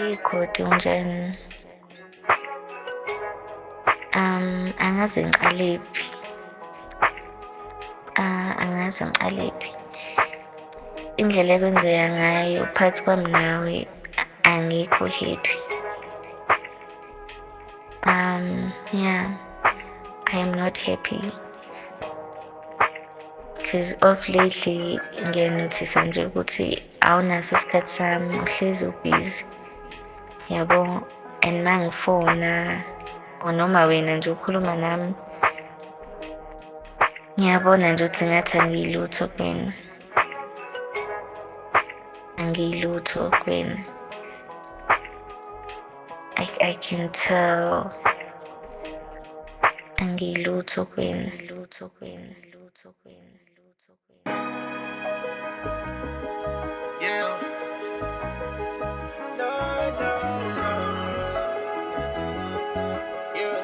Khodi unjani? Angazi ngiqalephi. Angazi ngiqalephi. Indlela ekwenzeka ngayo phakathi kwami nawe angikho happy. Yeah, I am not happy. Because of lately ngiyanothisa nje ukuthi awunaso isikhathi sami, uhlezi ubhizi. Yabo, and mangifona or noma wena nje ukhuluma nami, ngiyabona nje ukuthi ngathi angiyilutho kuwena. Angiyilutho kuwena. I can tell. Angiyilutho kuwena. Yeah. No, no, no. Yeah.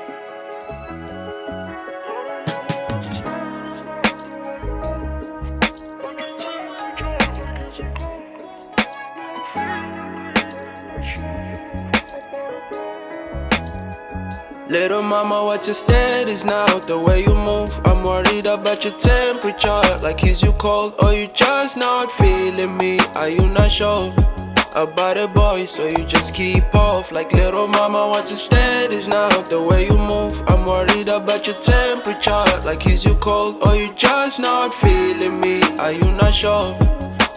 Little mama, what's your status now? The way you move, I'm worried about your temperature. Like, is you cold or you just not feeling me? Are you not sure about a boy, so you just keep off? Like, little mama, what's your status now? The way you move, I'm worried about your temperature. Like, is you cold or you just not feeling me? Are you not sure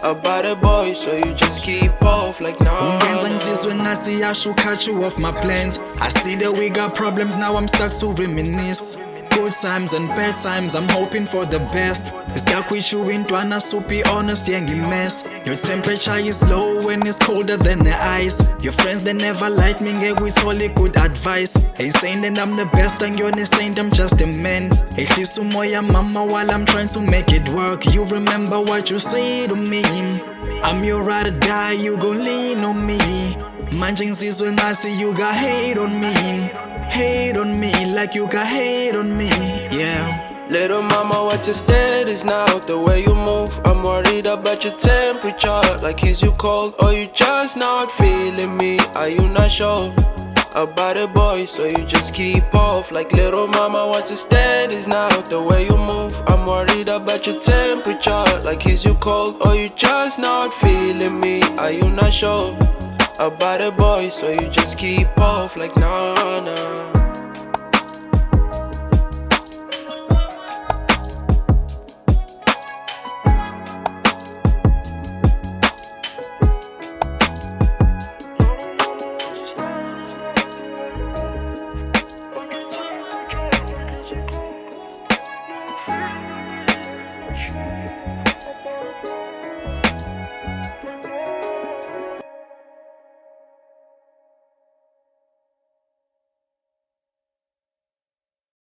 about a boy, so you just keep off? Like, no. Ungenza ngizizwe nasi I should cut you off my plans. I see that we got problems, now I'm stuck to reminisce. Good times and bad times, I'm hoping for the best. Stuck with you in Twana, so be honest, yangi mess. Your temperature is low when it's colder than the ice. Your friends, they never like me, get with only good advice. Ain't saying that I'm the best, and you're not saying I'm just a man. Hey, she's moya mama while I'm trying to make it work. You remember what you say to me. I'm your ride or die, you gon' lean on me. Manjing sees when I see you got hate on me. Hate on me like you got hate on me, yeah. Little mama, what's your status now? The way you move, I'm worried about your temperature. Like, is you cold or you just not feeling me? Are you not sure about a boy, so you just keep off? Like, little mama, what's your status now? The way you move, I'm worried about your temperature. Like, is you cold or you just not feeling me? Are you not sure about a boy, so you just keep off? Like, no, no.